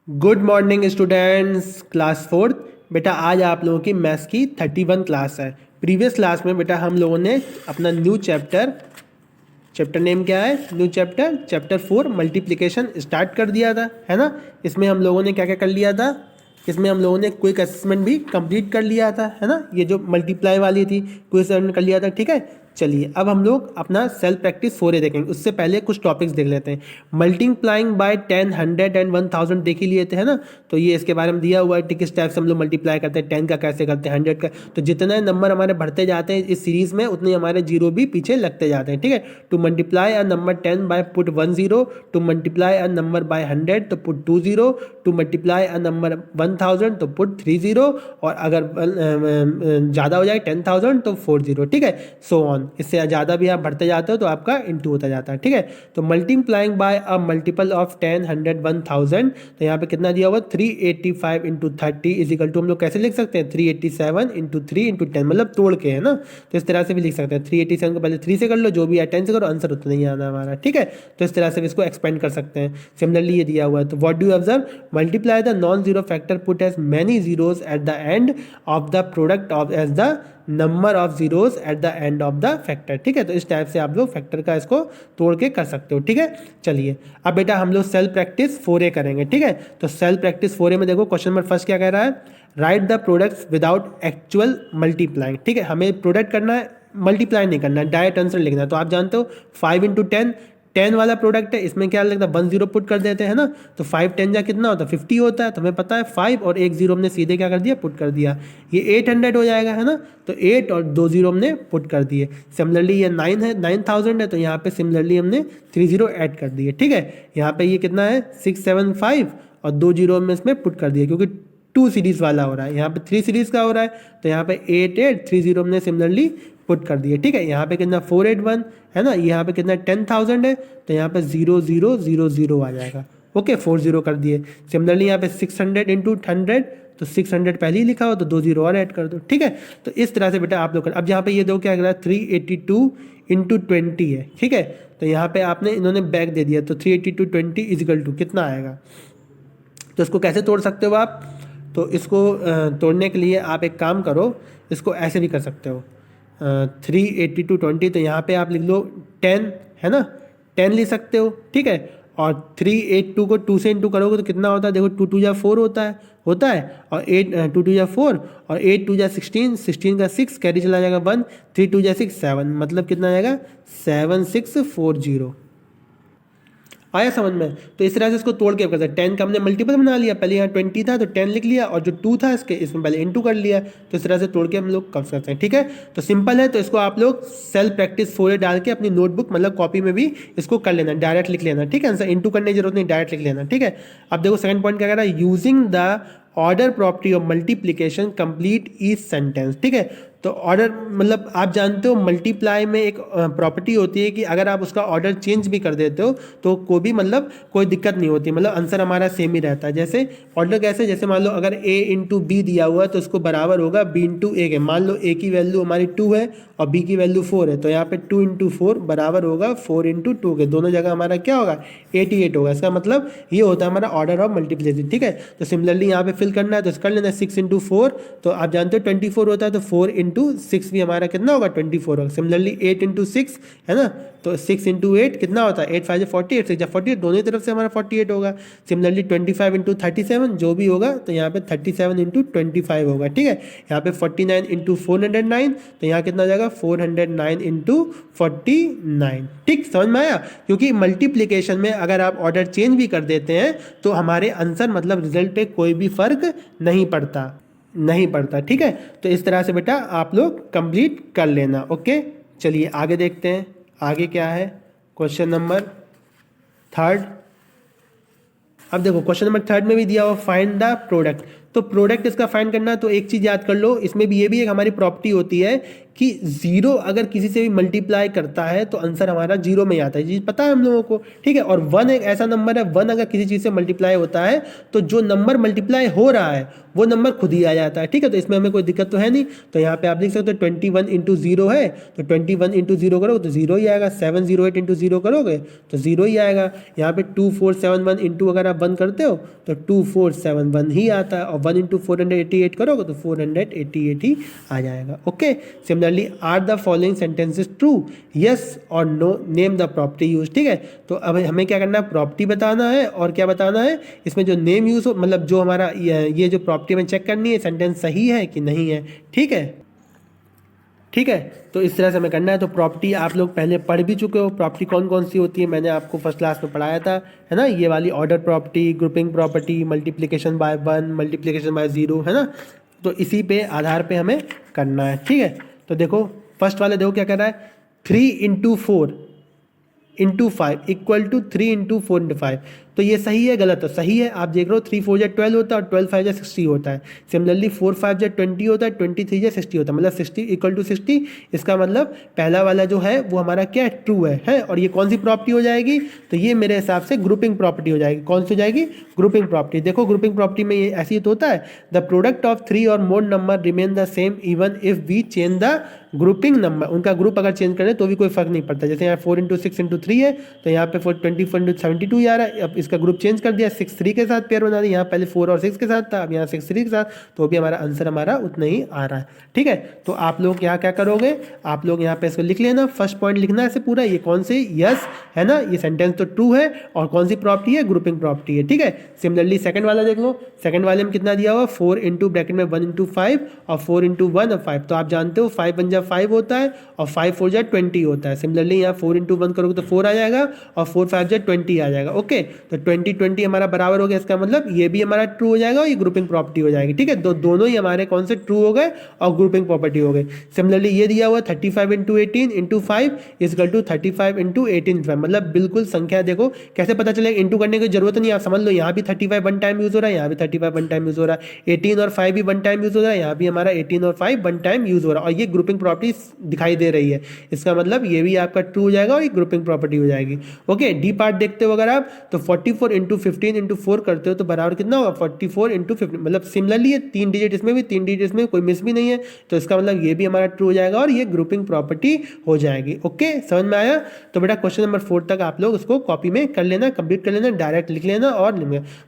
Good morning students, class fourth. बेटा आज आप लोगों की मैथ्स की 31 क्लास है। प्रीवियस क्लास में बेटा हम लोगों ने अपना न्यू चैप्टर नेम क्या है, न्यू चैप्टर 4 मल्टीप्लिकेशन स्टार्ट कर दिया था, है ना। इसमें हम लोगों ने क्या क्या कर लिया था, इसमें हम लोगों ने क्विक असेसमेंट भी कंप्लीट कर लिया था, है ना। ये जो मल्टीप्लाई वाली थी क्विक असेसमेंट कर लिया था, ठीक है। चलिए अब हम लोग अपना सेल्फ प्रैक्टिस 4 देखेंगे। उससे पहले कुछ टॉपिक्स देख लेते हैं। मल्टीप्लाइंग बाय 10, 100 एंड 1000 देख ही लिए थे, है ना। तो ये इसके बारे में दिया हुआ है, किस टाइप से हम लोग मल्टीप्लाई करते हैं, 10 का कैसे करते हैं, 100 का। तो जितने नंबर हमारे बढ़ते जाते हैं इस सीरीज में उतने हमारे जीरो भी पीछे लगते जाते हैं, ठीक है। To multiply a number 10 buy put 1 0, to multiply a number by 100 तो put 2 0, to multiply a number 1000 तो पुट 3 0, और अगर ज़्यादा हो जाए 10,000 तो 4 0, ठीक है। सो ऑन, इससे ज़्यादा भी आप बढ़ते जाते हो तो आपका इंटू होता जाता है, ठीक है। तो multiplying by a multiple of 10, 100, 1000, तो यहाँ पे कितना दिया हुआ 385 इंटू 30 इज इक्वल टू हम लोग कैसे लिख सकते हैं 387 इंटू 3 इंटू 10, मतलब तोड़ के, है ना। तो इस तरह से भी लिख सकते हैं। 387 को पहले 3 से कर लो, जो भी है 10 से करो, आंसर उतना ही आना हमारा, ठीक है। तो इस तरह से भी इसको एक्सपेंड कर सकते हैं। सिमिलरली ये दिया हुआ है, तो what do you observe, multiply the non zero factor put as many zeros at the end of the product of as the number of zeros at the end of the factor, ठीक है। तो इस type से आप लोग factor का इसको तोड़ के कर सकते हो, ठीक है। चलिए अब बेटा हम लोग सेल्फ प्रैक्टिस 4A करेंगे, ठीक है। तो सेल्फ प्रैक्टिस 4A में देखो क्वेश्चन नंबर फर्स्ट क्या कह रहा है, right the products without actual multiplying, ठीक है। हमें प्रोडक्ट करना है, मल्टीप्लाई नहीं करना है, डायरेक्ट आंसर लिखना है। तो आप जानते हो 5 इंटू 10 10 वाला प्रोडक्ट है, इसमें क्या लगता है 1 0 पुट कर देते हैं ना। तो 5 10 जा कितना होता है 50 होता है। तो हमें पता है 5 और 1 0 हमने सीधे क्या कर दिया पुट कर दिया, ये 800 हो जाएगा, है ना। तो 8 और 2 0 हमने पुट कर दिए। सिमिलरली ये 9 है, 9000 है, तो यहाँ पे सिमिलरली हमने 3 0 ऐड कर दिए, ठीक है। यहाँ पे ये कितना है 675 और 2 0 हमने इसमें पुट कर दिए, क्योंकि 2 सीरीज वाला हो रहा है, यहाँ पे 3 सीरीज का हो रहा है। तो यहाँ पे 8 8 3 0 हमने सिमिलरली पुट कर दिए, ठीक है। यहाँ पे कितना 481 है ना, यहाँ पे कितना 10,000 है, तो यहाँ पे 0 0 0 0 आ जाएगा, ओके 4 0 कर दिए। सिमिलरली यहाँ पे 600 इंटू 100, तो 600 पहले ही लिखा हो तो 2 0 और ऐड कर दो, ठीक है। तो इस तरह से बेटा आप लोग कर, अब यहाँ पे ये दो क्या कर रहा है 382 इंटू 20 है, ठीक है। तो यहाँ पे आपने इन्होंने बैक दे दिया, तो 382 20 इजिकल टू कितना आएगा। तो इसको कैसे तोड़ सकते हो आप, तो इसको तोड़ने के लिए आप एक काम करो, इसको ऐसे भी कर सकते हो 382 20, तो यहाँ पे आप लिख लो 10, है ना, 10 लिख सकते हो, ठीक है। और 382 को 2 से इंटू करोगे तो कितना होता है, देखो 2 2 जा 4 होता है, और 8 2 2 जा 4, और 8 2 जा 16, 16 का 6 कैरी चला जाएगा 1, 3 2 जा 6 7, मतलब कितना आएगा 7640। आया समझ में। तो इस तरह से इसको तोड़ के करते हैं। 10 का हमने मल्टीपल बना लिया, पहले यहाँ 20 था तो 10 लिख लिया, और जो 2 था इसमें पहले इंटू कर लिया। तो इस तरह से तोड़ के हम लोग कर सकते हैं, ठीक है। तो सिंपल है, तो इसको आप लोग सेल्फ प्रैक्टिस 4 डाल के अपनी नोटबुक मतलब कॉपी में भी इसको कर लेना, डायरेक्ट लिख लेना, ठीक है। आंसर इंटू करने की जरूरत नहीं, डायरेक्ट लिख लेना, ठीक है। अब देखो सेकंड पॉइंट क्या कह रहा है, using the order property of multiplication complete each sentence, ठीक है। तो ऑर्डर मतलब आप जानते हो मल्टीप्लाई में एक प्रॉपर्टी होती है कि अगर आप उसका ऑर्डर चेंज भी कर देते हो तो कोई भी मतलब कोई दिक्कत नहीं होती, मतलब आंसर हमारा सेम ही रहता है। जैसे ऑर्डर कैसे, जैसे मान लो अगर a इंटू बी दिया हुआ है तो उसको बराबर होगा b इंटू ए के। मान लो a की वैल्यू हमारी 2 है और b की वैल्यू 4 है, तो यहाँ पे 2 इंटू 4 बराबर होगा 4 इंटू 2 के। दोनों जगह हमारा क्या होगा 88 होगा। इसका मतलब ये होता है हमारा ऑर्डर ऑफ मल्टीप्लिसिटी, ठीक है। तो सिमिलरली यहाँ पे फिल करना है, तो कर लेना 6 इंटू 4, तो आप जानते हो 24 होता है, तो 4 इंटू 6 भी हमारा कितना होगा 24 होगा। सिमिलरली 8 इंटू 6 है ना, तो 6 इंटू 8 कितना होता है 8 5 48, 6 48, दोनों तरफ से हमारा 48 होगा। सिमिलरली 25 इंटू 37 जो भी होगा, तो यहाँ पे 37 इंटू 25 होगा, ठीक है। यहाँ पे 49 इंटू 409, तो यहाँ कितना हो जाएगा 409 इंटू 49, ठीक, समझ में आया। क्योंकि मल्टीप्लिकेशन में अगर आप ऑर्डर चेंज भी कर देते हैं तो हमारे आंसर मतलब रिजल्ट पे कोई भी फर्क नहीं पड़ता, ठीक है। तो इस तरह से बेटा आप लोग कंप्लीट कर लेना, ओके। चलिए आगे देखते हैं, आगे क्या है क्वेश्चन नंबर थर्ड। अब देखो क्वेश्चन नंबर थर्ड में भी दिया हुआ फाइंड द प्रोडक्ट। तो प्रोडक्ट इसका फाइंड करना है, तो एक चीज़ याद कर लो, इसमें भी ये भी एक हमारी प्रॉपर्टी होती है कि जीरो अगर किसी से भी मल्टीप्लाई करता है तो आंसर हमारा जीरो में ही आता है, ये पता है हम लोगों को, ठीक है। और वन एक ऐसा नंबर है, वन अगर किसी चीज़ से मल्टीप्लाई होता है तो जो नंबर मल्टीप्लाई हो रहा है वो नंबर खुद ही आ जाता है, ठीक है। तो इसमें हमें कोई दिक्कत तो है नहीं। तो यहाँ पे आप देख सकते हो 21 इंटू जीरो है, तो 21 इंटू जीरो करोगे तो जीरो ही आएगा। 708 इंटू जीरो करोगे तो जीरो ही आएगा। यहाँ पे 2471 इंटू अगर आप 1 करते हो तो 2471 ही आता है, और 1 इंटू 488 करोगे तो 488 ही आ जाएगा। Okay, similarly are the following sentences true, yes और no, name the property use, ठीक है। तो अब हमें क्या करना है, प्रॉपर्टी बताना है और क्या बताना है, इसमें जो नेम यूज हो, मतलब जो हमारा ये जो प्रॉपर्टी हमें चेक करनी है सेंटेंस सही है कि नहीं है, ठीक है। ठीक है, तो इस तरह से हमें करना है। तो प्रॉपर्टी आप लोग पहले पढ़ भी चुके हो, प्रॉपर्टी कौन कौन सी होती है मैंने आपको फर्स्ट क्लास में पढ़ाया था, है ना। ये वाली order property, grouping property, multiplication bye 1, multiplication bye 0, है ना। तो इसी पे आधार पे हमें करना है, ठीक है। तो देखो फर्स्ट वाले देखो क्या कर रहा है, 3 into 4 into 5 equal to 3 into 4 into 5। तो ये सही है गलत है, सही है। आप देख रहे हो 3 4 जा 12 होता है और 12 5 जा 60 होता है। सिमिलरली 4 5 जा 20 होता है, 23 जा 60 होता है, मतलब 60 इक्वल टू 60। इसका मतलब पहला वाला जो है वो हमारा क्या है, ट्रू है। और ये कौन सी प्रॉपर्टी हो जाएगी, तो ये मेरे हिसाब से ग्रुपिंग प्रॉपर्टी हो जाएगी। कौन सी हो जाएगी, ग्रुपिंग प्रॉपर्टी। देखो ग्रुपिंग प्रॉपर्टी में ये ऐसी तो होता है, द प्रोडक्ट ऑफ 3 और more number remain the same even if we change the grouping number. उनका ग्रुप अगर चेंज करें तो भी कोई फर्क नहीं पड़ता। जैसे यहाँ 4 इंटू 6 इंटू 3 है, तो यहाँ पे 24 इंटू 72 आ रहा है। अब इसका ग्रुप चेंज कर दिया, 6 3 के साथ पेयर बना दिया। यहाँ पहले 4 और 6 के साथ था, अब यहाँ 6 3 के साथ, तो भी हमारा आंसर हमारा उतना ही आ रहा है, ठीक है। तो आप लोग यहाँ क्या करोगे, आप लोग यहाँ पे इसको लिख लेना। फर्स्ट पॉइंट लिखना है इसे पूरा, ये कौन सी, यस है ना, ये सेंटेंस तो ट्रू है। और कौन सी प्रॉपर्टी है, ग्रुपिंग प्रॉपर्टी है, ठीक है। सिमिलरली सेकंड वाला देख लो, सेकंड वाले में कितना दिया हुआ, 4 इंटू ब्रैकेट में 1 इंटू 5 और 4 इंटू 1 और 5। तो आप जानते हो 5 1 जा 5 होता है और 5 4 जा 20 होता है। सिमिलरली यहाँ 4 इंटू 1 करोगे तो 4 आ जाएगा और 4 5 जा 20 आ जाएगा। ओके, तो 20 20 हमारा बराबर हो गया, इसका मतलब ये भी हमारा ट्रू हो जाएगा और ये ग्रुपिंग प्रॉपर्टी हो जाएगी, ठीक है। दोनों ही हमारे कौन से ट्रू हो गए और ग्रुपिंग प्रॉपर्टी हो गए। सिमिलरली ये दिया हुआ 35 into 18 into 5 equal to 35 into 18, मतलब बिल्कुल संख्या देखो कैसे पता चलेगा, इंटू करने की जरूरत नहीं, आप समझ लो यहाँ भी 35 वन टाइम यूज हो रहा है, यहाँ भी 35 वन टाइम यूज हो रहा है, 18 और 5 भी वन टाइम यूज हो रहा है, यहाँ भी हमारा 18 और 5 वन टाइम यूज हो रहा है, और ये ग्रुपिंग प्रॉपर्टी दिखाई दे रही है। इसका मतलब ये भी आपका ट्रू हो जाएगा और ये ग्रुपिंग प्रॉपर्टी हो जाएगी। ओके, डी पार्ट देखते हो अगर आप, तो 44 इंटू 15 इंटू 4 करते हो तो बराबर कितना होगा, 44 इंटू 15, मतलब सिमिलरली ये 3 डिजिट इसमें भी 3 डिजिट इसमें कोई मिस भी नहीं है, तो इसका मतलब ये भी हमारा ट्रू हो जाएगा और ये ग्रुपिंग प्रॉपर्टी हो जाएगी। ओके, समझ में आया। तो बेटा क्वेश्चन नंबर 4 तक आप लोग उसको कॉपी में कर लेना, कंप्लीट कर लेना, डायरेक्ट लिख लेना, और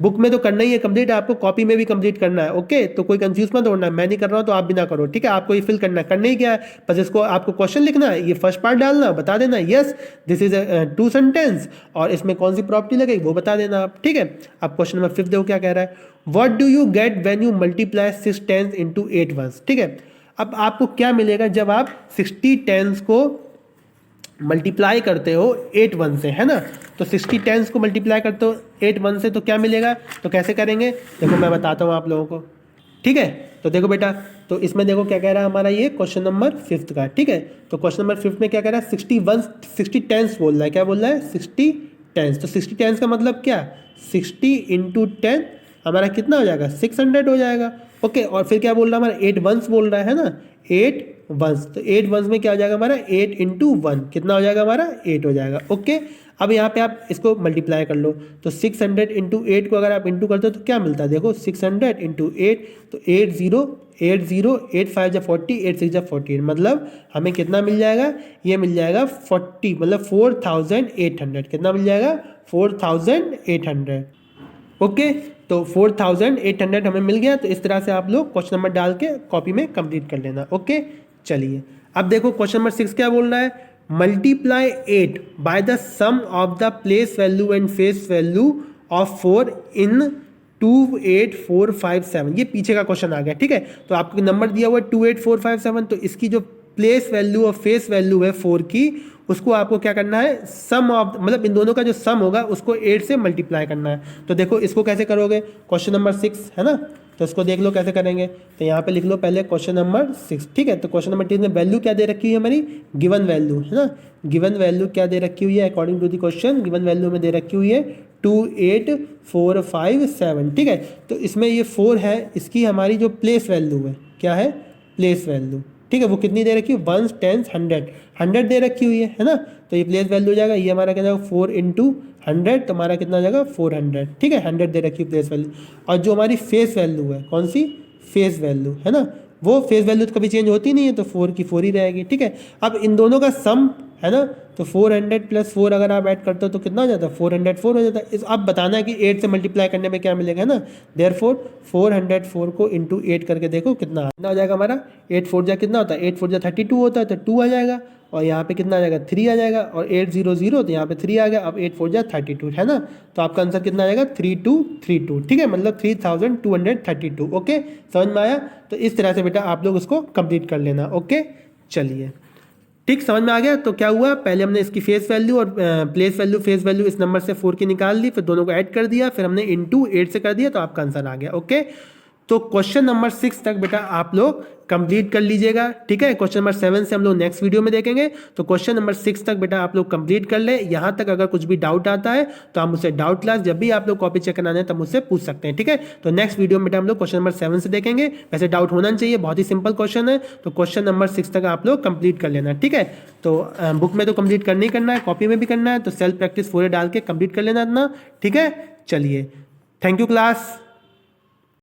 बुक में तो करना ही है कंप्लीट, आपको कॉपी में भी कंप्लीट करना है। ओके, तो कोई कंफ्यूज मत होना, मैं नहीं कर रहा हूँ तो आप भी ना करो, ठीक है। आपको ये फिल करना है, करना ही क्या है, बस इसको आपको क्वेश्चन लिखना है, ये फर्स्ट पार्ट डालना, बता देना yes this is a true sentence, और इसमें कौन सी प्रॉपर्टी लगेगी वो बता देना आप, ठीक है। अब क्वेश्चन नंबर 5 देखो क्या कह रहा है, what do you get when you multiply 6 10s into 8 1s, ठीक है। अब आपको क्या मिलेगा जब आप 60 10s को मल्टीप्लाई करते हो 8 1 से, है ना। तो 60 10s को मल्टीप्लाई करते हो 8 1 से, तो क्या मिलेगा, तो कैसे करेंगे, देखो मैं बताता हूँ आप लोगों को, ठीक है। तो देखो बेटा, तो इसमें देखो क्या कह रहा है हमारा ये क्वेश्चन नंबर 5 का, ठीक है। तो क्वेश्चन नंबर 5 में क्या कह रहा है, 60 10s बोल रहा है, क्या बोल रहा है, 60 10s। तो 60 10s का मतलब क्या, 60 इंटू 10 हमारा कितना हो जाएगा, 600 हो जाएगा। ओके, और फिर क्या बोल रहा है हमारा 8 1s बोल रहा है ना, 8 1s, तो 8 1s में क्या हो जाएगा हमारा 8 इंटू 1, कितना हो जाएगा हमारा 8 हो जाएगा। ओके, अब यहाँ पे आप इसको मल्टीप्लाई कर लो, तो 600 इंटू 8 को अगर आप इंटू करते हो तो क्या मिलता है, देखो 600 इंटू 8, तो 8 5 जा 40, 8 6 जा 48, मतलब हमें कितना मिल जाएगा, ये मिल जाएगा 40, मतलब 4800, कितना मिल जाएगा 4800। ओके, तो 4800 हमें मिल गया। तो इस तरह से आप लोग क्वेश्चन नंबर डाल के कॉपी में कंप्लीट कर लेना। ओके, चलिए अब देखो क्वेश्चन नंबर 6 क्या बोल रहा है, multiply 8 by the sum of the place value and face value of 4 in 2 8 4 5 7। ये पीछे का क्वेश्चन आ गया, ठीक है। तो आपको नंबर दिया हुआ है 2 8 4 5 7, तो इसकी जो प्लेस वैल्यू और फेस वैल्यू है 4 की, उसको आपको क्या करना है, सम ऑफ, मतलब इन दोनों का जो सम होगा उसको 8 से मल्टीप्लाई करना है। तो देखो इसको कैसे करोगे, क्वेश्चन नंबर 6 है ना, तो इसको देख लो कैसे करेंगे। तो यहाँ पे लिख लो पहले क्वेश्चन नंबर 6, ठीक है। तो क्वेश्चन नंबर 6 में वैल्यू क्या दे रखी है हमारी, गिवन वैल्यू, है ना। गिवन वैल्यू क्या दे रखी हुई है, according to the question given value में दे रखी हुई है 28457, ठीक है। तो इसमें ये 4 है, इसकी हमारी जो प्लेस वैल्यू है, क्या है, प्लेस वैल्यू, ठीक है। वो कितनी दे रखी है, 1 10 100 100 दे रखी हुई है ना। तो ये प्लेस वैल्यू हो जाएगा, ये हमारा क्या जाएगा 4 इंटू 100, तो हमारा कितना हो जाएगा 400, ठीक है। 100 दे रखी है प्लेस वैल्यू। और जो हमारी फेस वैल्यू है, कौन सी, फेस वैल्यू है ना, वो फेस वैल्यू तो कभी चेंज होती नहीं है, तो 4 की 4 ही रहेगी, ठीक है। अब इन दोनों का सम है ना, तो 400 + 4 अगर आप ऐड करते हो तो कितना हो जाता है, 404 हो जाता है। इस अब बताना है कि 8 से मल्टीप्लाई करने में क्या मिलेगा, है ना। देयरफॉर 404 को इंटू 8 करके देखो कितना हो जाएगा हमारा। 8 4 जा कितना होता है, 8 4 जा 32 होता है, तो 2 आ जाएगा। और यहाँ पे कितना आ जाएगा, 3 आ जाएगा। और 800 तो यहाँ पे 3 आ गया। अब 8 4 जा 32, है ना। तो आपका आंसर कितना आ जाएगा, 3232, ठीक है, मतलब 3232। ओके, समझ में आया। तो इस तरह से बेटा आप लोग उसको कंप्लीट कर लेना। ओके, चलिए, ठीक, समझ में आ गया। तो क्या हुआ, पहले हमने इसकी फेस वैल्यू और प्लेस वैल्यू, फेस वैल्यू इस नंबर से 4 की निकाल ली, फिर दोनों को ऐड कर दिया, फिर हमने इंटू 8 से कर दिया, तो आपका आंसर आ गया। ओके, तो क्वेश्चन नंबर 6 तक बेटा आप लोग कंप्लीट कर लीजिएगा, ठीक है। क्वेश्चन नंबर 7 से हम लोग नेक्स्ट वीडियो में देखेंगे। तो क्वेश्चन नंबर 6 तक बेटा आप लोग कंप्लीट कर ले। यहाँ तक अगर कुछ भी डाउट आता है तो आप मुझसे डाउट क्लास, जब भी आप लोग कॉपी चेक कराना है तब मुझसे पूछ सकते हैं, ठीक है। तो नेक्स्ट वीडियो में बेटा हम लोग क्वेश्चन नंबर 7 से देखेंगे। वैसे डाउट होना चाहिए, बहुत ही सिंपल क्वेश्चन है। तो क्वेश्चन नंबर 6 तक आप लोग कंप्लीट कर लेना, ठीक है। तो बुक में तो कंप्लीट करना ही करना है, कॉपी में भी करना है, तो सेल्फ प्रैक्टिस पूरे डाल के कंप्लीट कर लेना अपना, ठीक है। चलिए, थैंक यू क्लास।